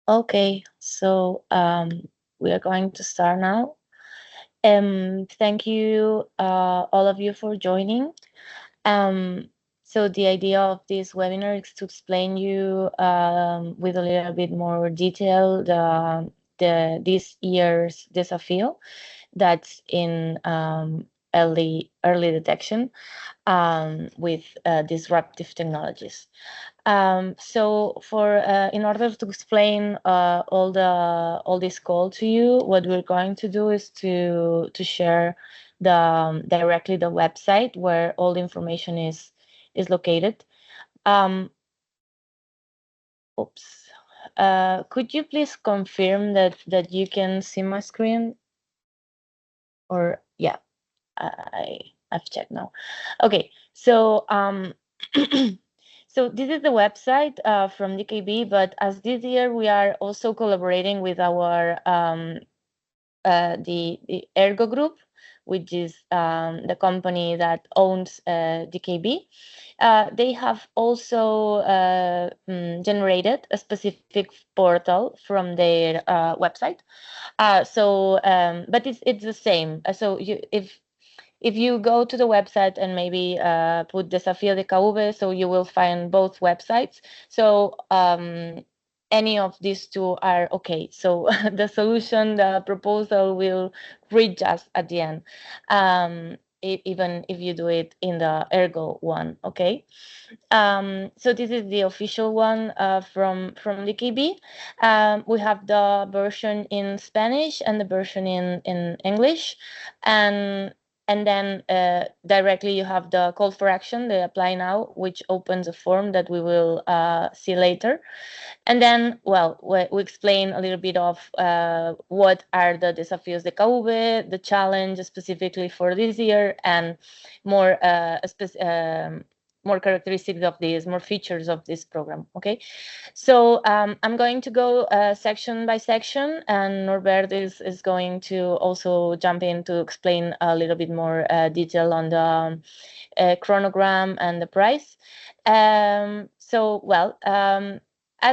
Okay, so we are going to start now. Thank you, all of you, for joining. Um, so the idea of this webinar is to explain you with a little bit more detail the this year's desafío that's in early detection with disruptive technologies. So in order to explain all this call to you, what we're going to do is to share directly the website where all the information is located. Um, oops. Could you please confirm that you can see my screen? Or yeah, I've checked now. Okay, so so this is the website from DKB, but as this year we are also collaborating with our the Ergo Group, which is the company that owns DKB. They have also generated a specific portal from their website. But it's the same. So if you go to the website and maybe put Desafío de KV, so you will find both websites. So any of these two are okay. So the solution, the proposal will reach us at the end, even if you do it in the Ergo one, okay? So this is the official one from DKB. We have the version in Spanish and the version in English, and and then directly you have the call for action, the apply now, which opens a form that we will see later. And then, well, we explain a little bit of what are the desafíos de KV, the challenge specifically for this year, and more more characteristics of this, more features of this program. Okay, so I'm going to go section by section, and Norbert is going to also jump in to explain a little bit more detail on the chronogram and the price. As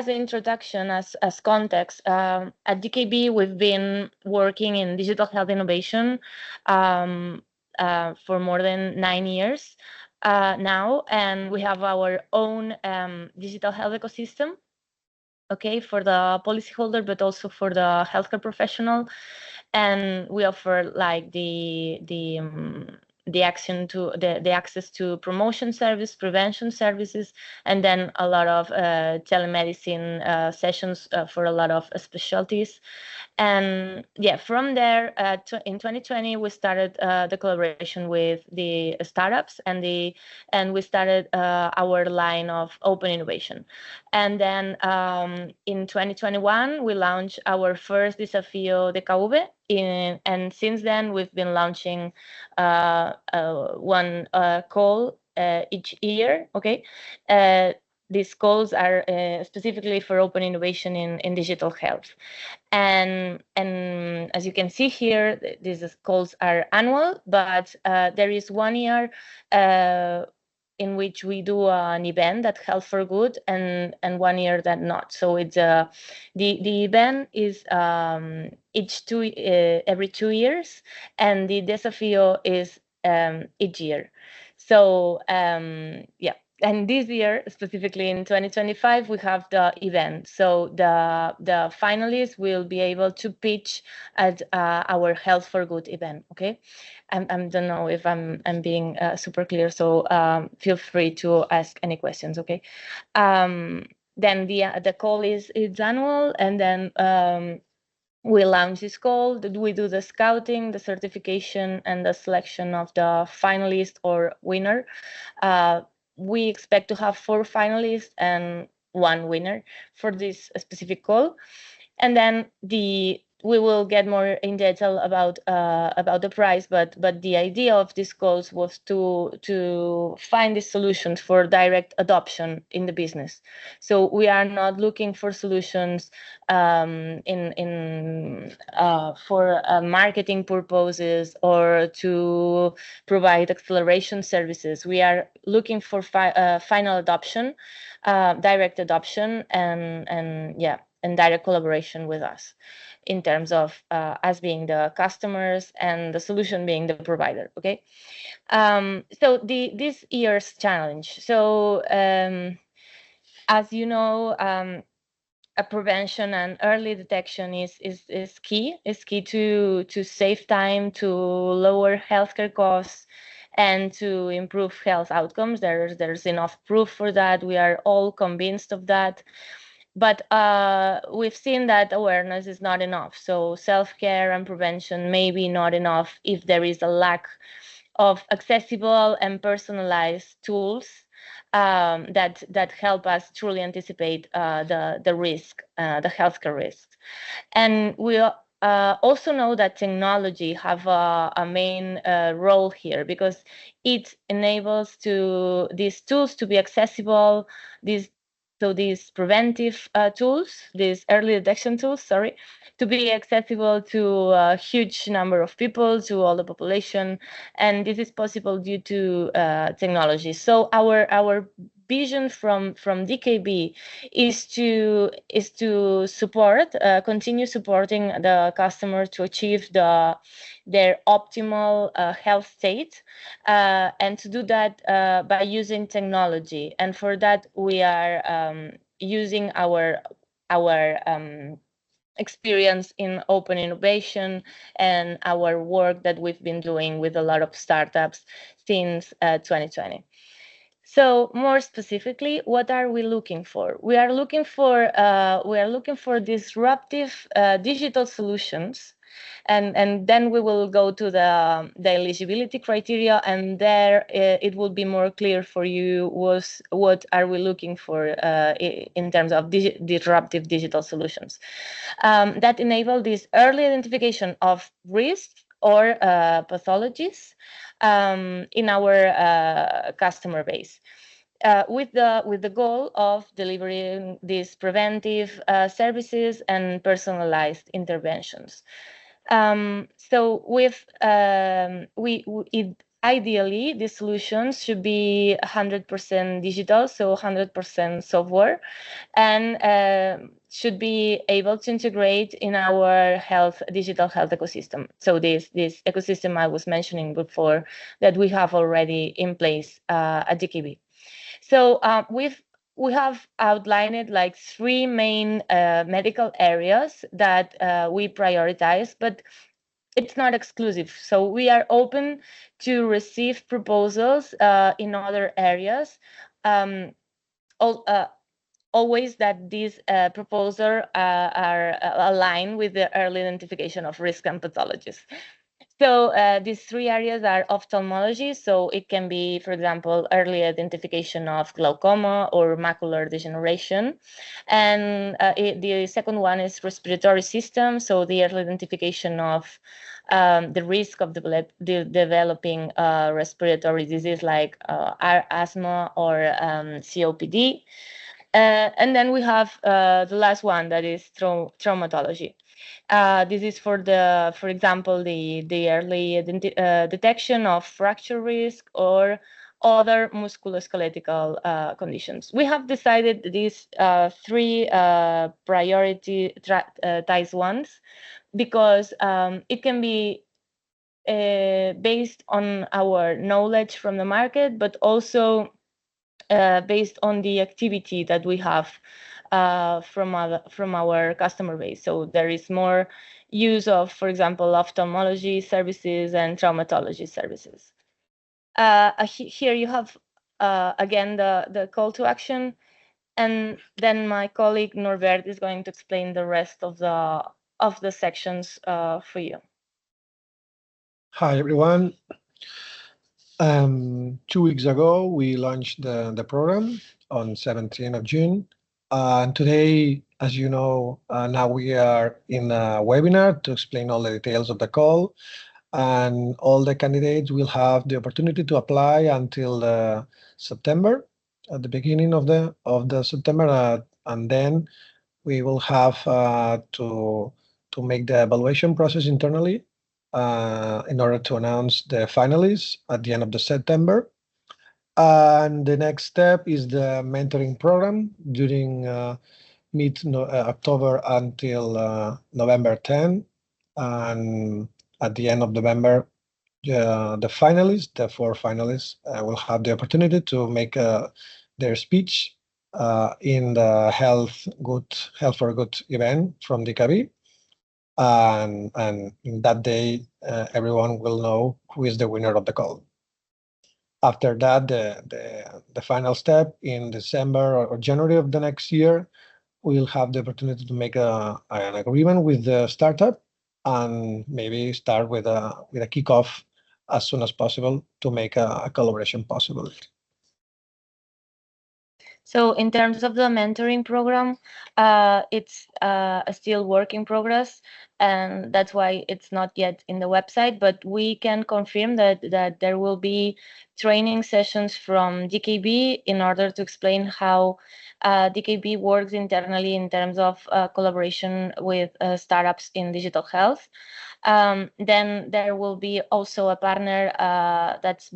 an introduction, as context, at DKB we've been working in digital health innovation for more than 9 years now, and we have our own digital health ecosystem, okay, for the policyholder, but also for the healthcare professional. And we offer like the action to the access to promotion service, prevention services, and then a lot of telemedicine sessions for a lot of specialties. And yeah, from there, in 2020, we started the collaboration with the startups and we started our line of open innovation. And then in 2021, we launched our first Desafío de KV. And since then, we've been launching one call each year. Okay. These calls are specifically for open innovation in digital health. And as you can see here, these calls are annual, but there is 1 year in which we do an event that Health for Good, and 1 year that not. So it's the event is every 2 years, and the desafío is each year. So yeah. And this year, specifically in 2025, we have the event. So the finalists will be able to pitch at our Health for Good event. Okay, I don't know if I'm being super clear. So feel free to ask any questions. Okay. Then the call is it's annual, and then we launch this call. We do the scouting, the certification, and the selection of the finalist or winner. We expect to have 4 finalists and 1 winner for this specific call. And then we will get more in detail about the price, but the idea of these calls was to find the solutions for direct adoption in the business. So we are not looking for solutions for marketing purposes or to provide acceleration services. We are looking for final adoption, direct adoption, and yeah, and direct collaboration with us in terms of us being the customers and the solution being the provider. Okay. So this year's challenge. So as you know, a prevention and early detection is key. Is key to save time, to lower healthcare costs, and to improve health outcomes. There's enough proof for that. We are all convinced of that. But we've seen that awareness is not enough. So self-care and prevention may be not enough if there is a lack of accessible and personalized tools that help us truly anticipate the risk, the healthcare risks. And we also know that technology have a main role here, because it enables these tools to be accessible. These preventive tools, these early detection tools, to be accessible to a huge number of people, to all the population, and this is possible due to technology. So our vision from DKB is to support, continue supporting the customer to achieve their optimal health state, and to do that by using technology. And for that, we are using our experience in open innovation and our work that we've been doing with a lot of startups since 2020. So more specifically, what are we looking for? We are looking for disruptive digital solutions, and then we will go to the eligibility criteria, and there it will be more clear for you what are we looking for in terms of disruptive digital solutions that enable this early identification of risks or pathologies in our customer base, with the goal of delivering these preventive services and personalized interventions. So ideally, the solutions should be 100% digital, so 100% software, and should be able to integrate in our digital health ecosystem. So this ecosystem I was mentioning before that we have already in place at DKB. So we have outlined like 3 main medical areas that we prioritize, but it's not exclusive. So we are open to receive proposals in other areas. Always that these proposals are aligned with the early identification of risk and pathologies. So these 3 areas are ophthalmology. So it can be, for example, early identification of glaucoma or macular degeneration. And the second one is respiratory system. So the early identification of the risk of developing respiratory disease like asthma or COPD. And then we have the last one, that is traumatology. This is for example, the early detection of fracture risk or other musculoskeletal conditions. We have decided these 3 prioritized ones because it can be based on our knowledge from the market, but also based on the activity that we have from our customer base. So there is more use of, for example, ophthalmology services and traumatology services. Here you have again the call to action, and then my colleague Norbert is going to explain the rest of the sections for you. Hi everyone. 2 weeks ago, we launched the program on 17th of June. And today, as you know, now we are in a webinar to explain all the details of the call. And all the candidates will have the opportunity to apply until September, at the beginning of the September. And then we will have to make the evaluation process internally in order to announce the finalists at the end of the September. And the next step is the mentoring program during mid-October until November 10. And at the end of November, the finalists, the 4 finalists, will have the opportunity to make their speech in the Health for Good event from DKB. And in that day, everyone will know who is the winner of the call. After that, the final step in December or January of the next year, we'll have the opportunity to make an agreement with the startup and maybe start with a kickoff as soon as possible to make a collaboration possible. So in terms of the mentoring program, it's a still work in progress, and that's why it's not yet in the website. But we can confirm that there will be training sessions from DKB in order to explain how DKB works internally in terms of collaboration with startups in digital health. Then there will be also a partner that's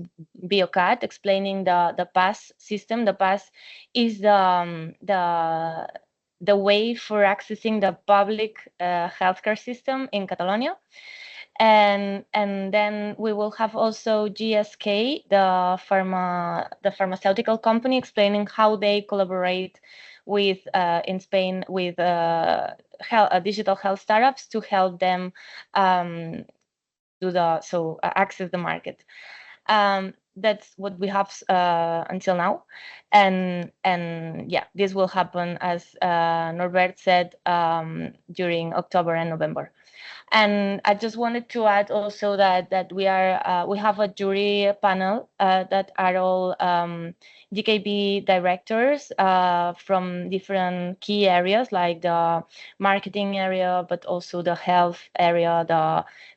BioCat explaining the PASS system. The PASS is the way for accessing the public healthcare system in Catalonia. And then we will have also GSK, the pharmaceutical company, explaining how they collaborate with in Spain with digital health startups to help them access the market. That's what we have until now, and yeah, this will happen as Norbert said during October and November. And I just wanted to add also that we have a jury panel that are all DKB directors from different key areas like the marketing area, but also the health area,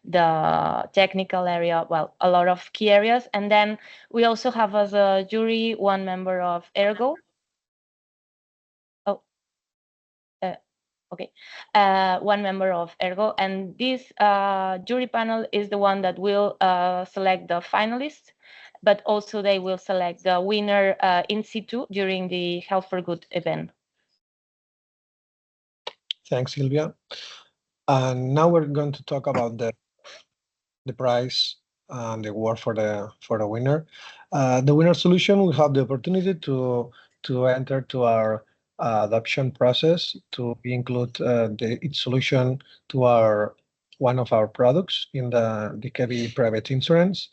the technical area, well, a lot of key areas. And then we also have as a jury one member of Ergo. Okay, one member of Ergo, and this jury panel is the one that will select the finalists, but also they will select the winner in situ during the Health for Good event. Thanks, Silvia. And now we're going to talk about the prize and the award for the winner. The winner solution will have the opportunity to enter to our adoption process to include its solution to one of our products in the DKB private insurance,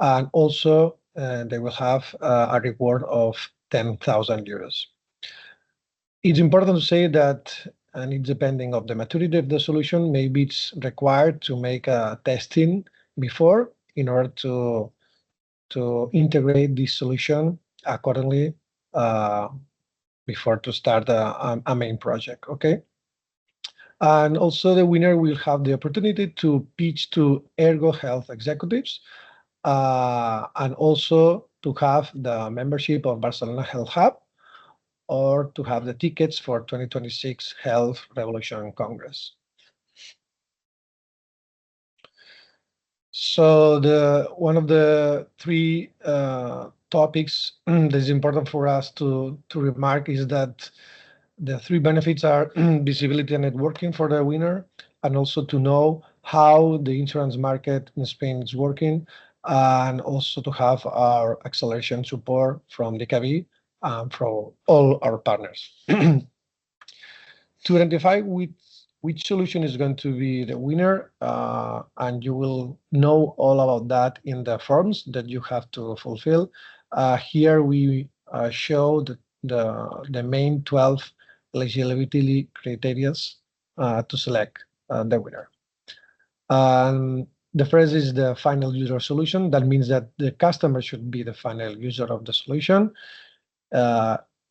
and also they will have a reward of 10,000 euros. It's important to say that, and it's depending of the maturity of the solution, maybe it's required to make a testing before in order to integrate this solution accordingly before to start a main project, okay? And also the winner will have the opportunity to pitch to Ergo Health executives and also to have the membership of Barcelona Health Hub or to have the tickets for 2026 Health Revolution Congress. So one of the 3 topics that is important for us to remark is that the 3 benefits are visibility and networking for the winner, and also to know how the insurance market in Spain is working, and also to have our acceleration support from DKB and from all our partners. To identify which solution is going to be the winner, and you will know all about that in the forms that you have to fulfill. Here we show the main 12 eligibility criteria to select the winner. The first is the final user solution. That means that the customer should be the final user of the solution.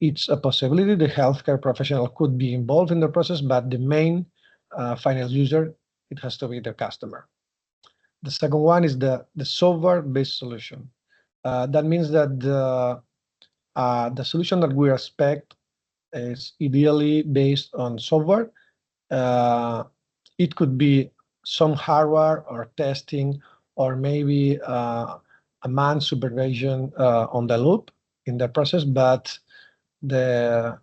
It's a possibility the healthcare professional could be involved in the process, but the main final user, it has to be the customer. The second one is the software-based solution. That means that the solution that we expect is ideally based on software. It could be some hardware or testing, or maybe a man supervision on the loop in the process, but the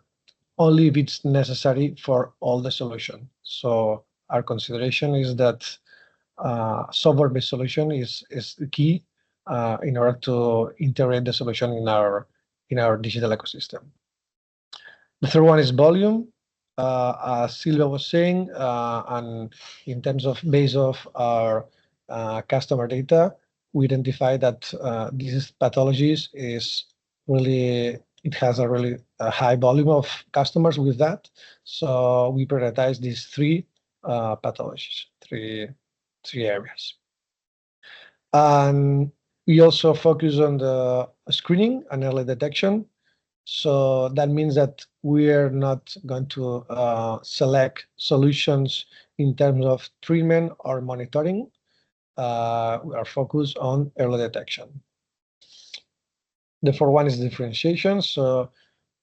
only if it's necessary for all the solution. So our consideration is that software-based solution is the key in order to integrate the solution in our digital ecosystem. The third one is volume. As Silvia was saying, and in terms of base of our customer data, we identify that these pathologies is really, it has a really high volume of customers with that. So we prioritize these three pathologies, three areas. And we also focus on the screening and early detection. So that means that we are not going to select solutions in terms of treatment or monitoring. We are focused on early detection. The fourth one is differentiation. So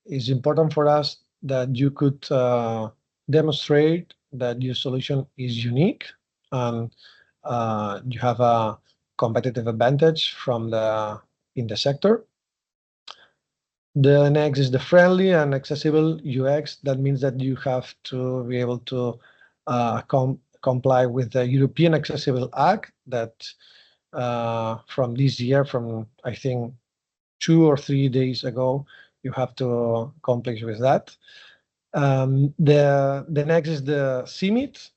it's important for us that you could demonstrate that your solution is unique and you have a competitive advantage in the sector. The next is the friendly and accessible UX. That means that you have to be able to comply with the European Accessible Act that from this year, from I think 2 or 3 days ago, you have to comply with that. The next is the CIMIT.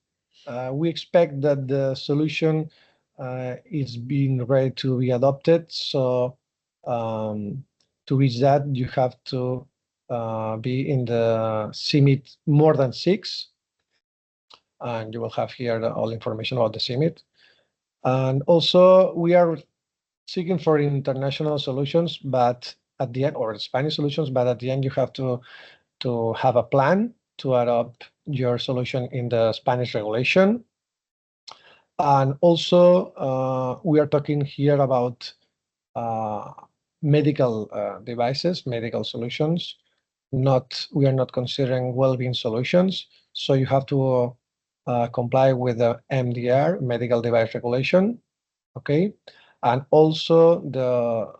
We expect that the solution is being ready to be adopted. So to reach that, you have to be in the CIMIT more than 6. And you will have here all information about the CIMIT. And also, we are seeking for international solutions, but at the end, or Spanish solutions, but at the end, you have to have a plan to adopt your solution in the Spanish regulation. And also, we are talking here about medical devices, medical solutions. We are not considering well-being solutions. So you have to comply with the MDR, medical device regulation, okay? And also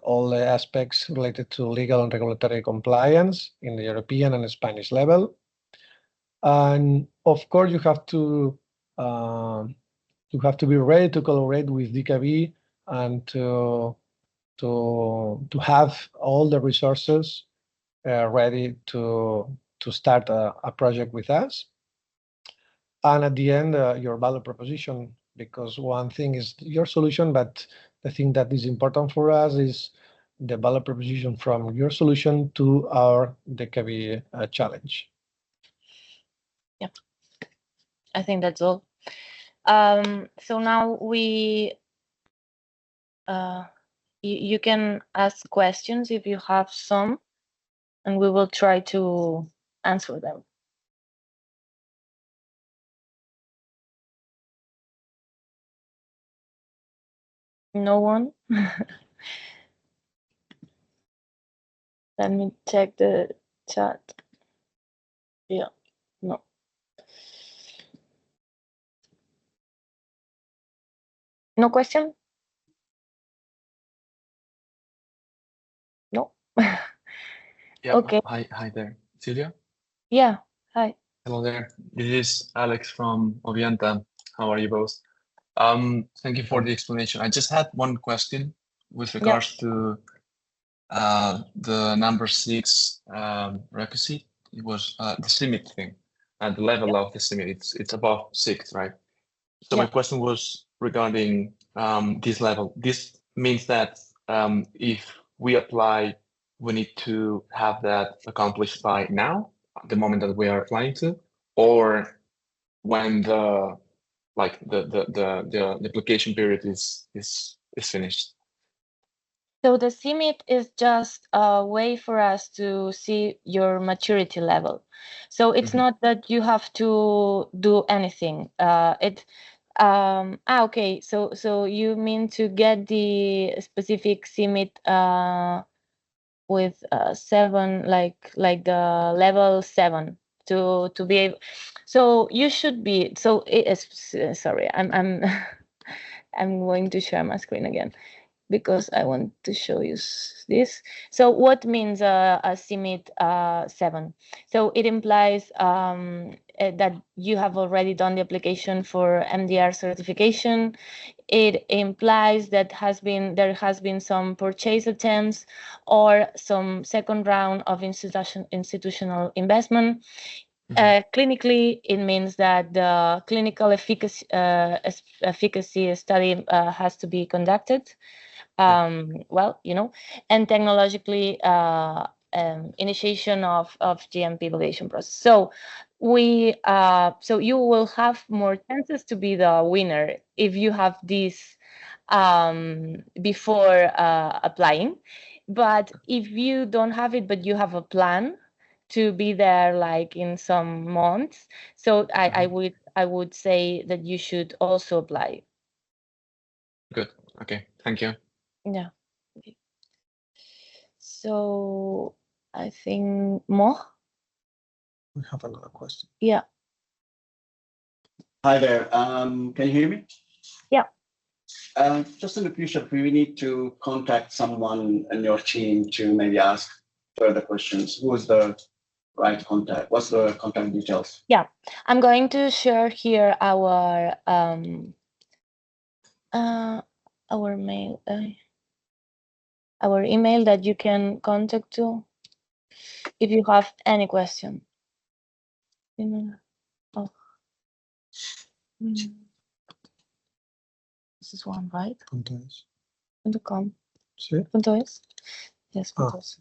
all the aspects related to legal and regulatory compliance in the European and Spanish level. And of course, you have to be ready to collaborate with DKB and to have all the resources ready to start a project with us. And at the end, your value proposition, because one thing is your solution, but the thing that is important for us is the value proposition from your solution to our DKB challenge. Yeah, I think that's all. So now you can ask questions if you have some, and we will try to answer them. No one? Let me check the chat. Yeah, no. No question? No. Yeah. Okay. Hi there, Silvia. Yeah. Hi. Hello there. This is Alex from Ovianta. How are you both? Thank you for the explanation. I just had one question with regards to the number 6 requisite. It was the CIMIT thing and the level of the CIMIT. It's above 6, right? So my question was regarding this level. This means that if we apply, we need to have that accomplished by now, the moment that we are applying to, or when the application period is finished. So the CIMIT is just a way for us to see your maturity level. So it's not that you have to do anything. Okay. So you mean to get the specific CIMIT with 7, like the level 7 to be able. So you should be. So it is. Sorry, I'm I'm going to share my screen again. because I want to show you this. So what means a CMIT 7? So it implies that you have already done the application for MDR certification. It implies that there has been some purchase attempts or some second round of institutional investment. Clinically, it means that the clinical efficacy study has to be conducted. Well, and technologically, initiation of GMP validation process. So so you will have more chances to be the winner if you have this before applying. But if you don't have it, but you have a plan to be there like in some months, so I would say that you should also apply. Good. Okay. Thank you. Yeah. Okay. So I think more. We have another question. Yeah. Hi there. Can you hear me? Yeah. Just in the future, if we need to contact someone in your team to maybe ask further questions, who is the right contact? What's the contact details? Yeah, I'm going to share here our mail, our email that you can contact to if you have any question. Oh. This is one, right? .com. Sí. .es? Yes, .es.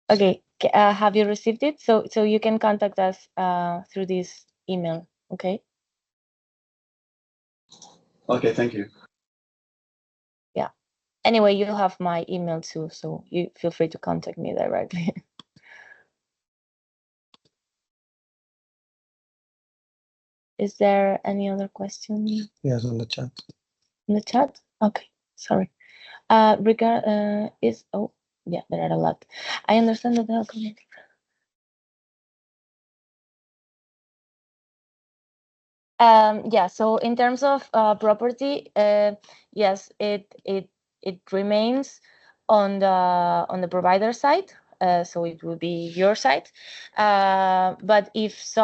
Okay, have you received it? So you can contact us through this email, okay? Okay, thank you. Yeah. Anyway, you have my email too, so you feel free to contact me directly. Is there any other question? Yes, on the chat. In the chat? Okay, sorry. Oh, yeah, there are a lot. I understand that the community. Yeah, so in terms of property, yes, it remains on the provider side. So it will be your side. But if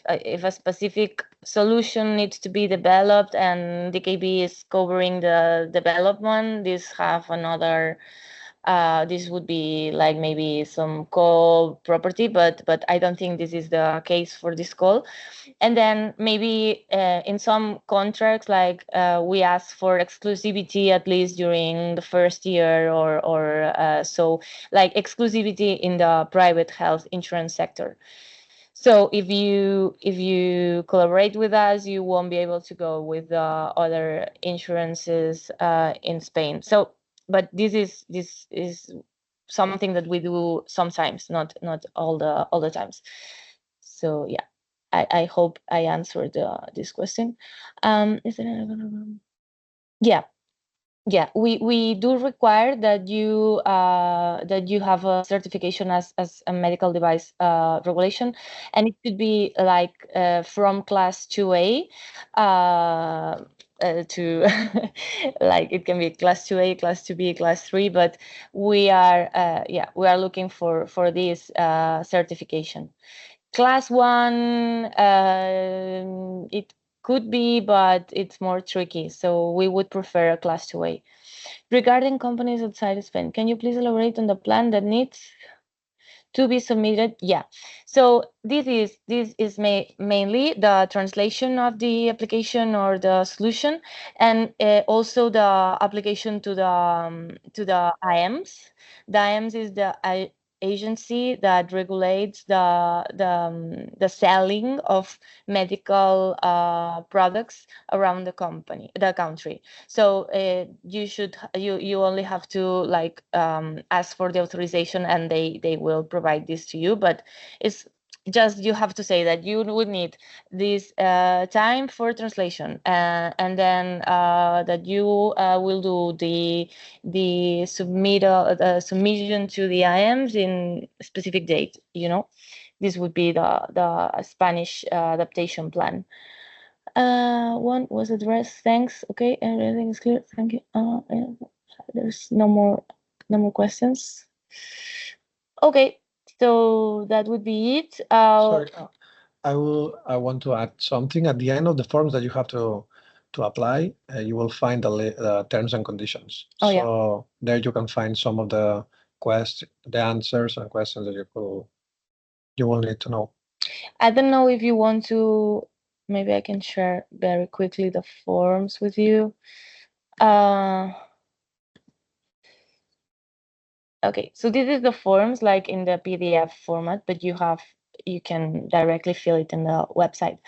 a specific solution needs to be developed and DKB is covering the development, this would be like maybe some co-property, but I don't think this is the case for this call. And then maybe in some contracts, like we ask for exclusivity at least during the first year, or so, like exclusivity in the private health insurance sector. So if you collaborate with us, you won't be able to go with the other insurances in Spain. So, but this is something that we do sometimes, not all the times. So yeah, I hope I answered this question. Is there another one? Yeah, we do require that you have a certification as a medical device regulation, and it could be like from class 2A to like it can be class 2A, class 2B, class 3, but we are looking for this certification. Class 1, it could be, but it's more tricky. So we would prefer a class 2A. Regarding companies outside Spain, can you please elaborate on the plan that needs to be submitted? Yeah. So this is mainly the translation of the application or the solution, and also the application to the IAMS. The IAMS is the agency that regulates the selling of medical products around the country. So you only have to like ask for the authorization, and they will provide this to you. But it's just you have to say that you would need this time for translation, and then that you will do the submission to the IAMS in specific date. This would be the Spanish adaptation plan. One was addressed. Thanks. Okay, everything is clear. Thank you. Yeah, there's no more questions. Okay, so that would be it. Sorry, I want to add something. At the end of the forms that you have to apply, you will find the terms and conditions. Oh, yeah. So there you can find some of the answers and questions that you will need to know. I don't know if you want to. Maybe I can share very quickly the forms with you. Okay, so this is the forms like in the PDF format, but you can directly fill it in the website.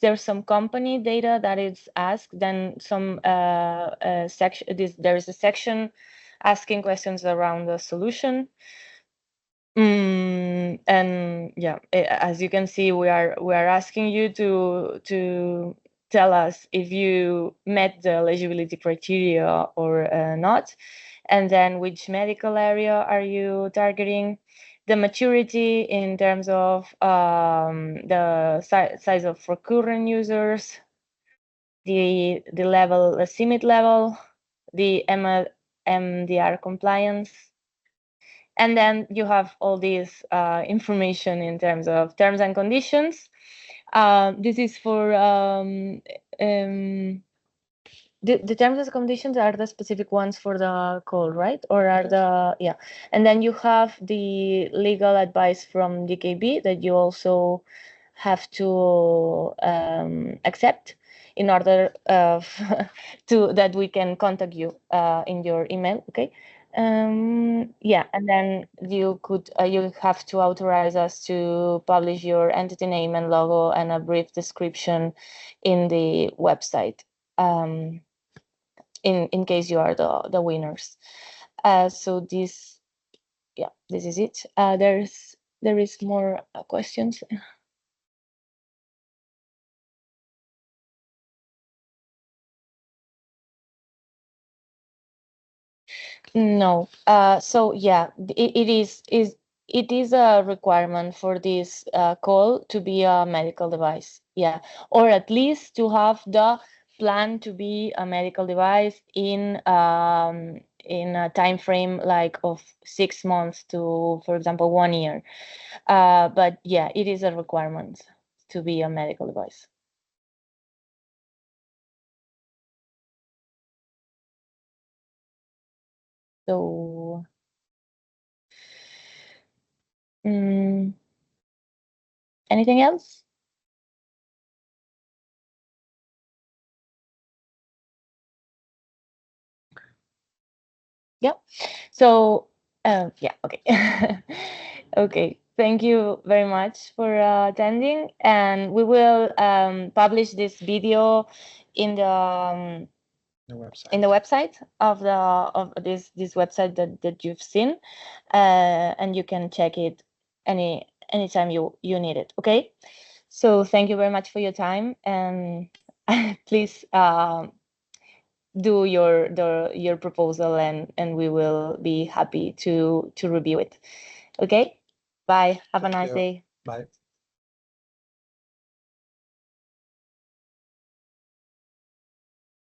There's some company data that is asked, then some section. There is a section asking questions around the solution. And yeah, as you can see, we are asking you to tell us if you met the eligibility criteria or not, and then which medical area are you targeting, the maturity in terms of the size of recurrent users, the level, the CIMIT level, the MDR compliance. And then you have all this information in terms of terms and conditions. This is for the terms and conditions are the specific ones for the call, right? Or are yeah. And then you have the legal advice from DKB that you also have to accept in order that we can contact you in your email, okay? Yeah, and then you have to authorize us to publish your entity name and logo and a brief description in the website, in case you are the winners. So this is it. There is more questions. No. So yeah, it is a requirement for this call to be a medical device. Yeah, or at least to have the plan to be a medical device in a time frame like of 6 months to, for example, 1 year. But yeah, it is a requirement to be a medical device. So anything else? Yeah. So yeah, okay. Okay. Thank you very much for attending, and we will publish this video in the website of this website that you've seen, and you can check it anytime you need it. Okay. So thank you very much for your time, and please do your proposal, and we will be happy to review it. Okay, bye, have a nice day. Bye.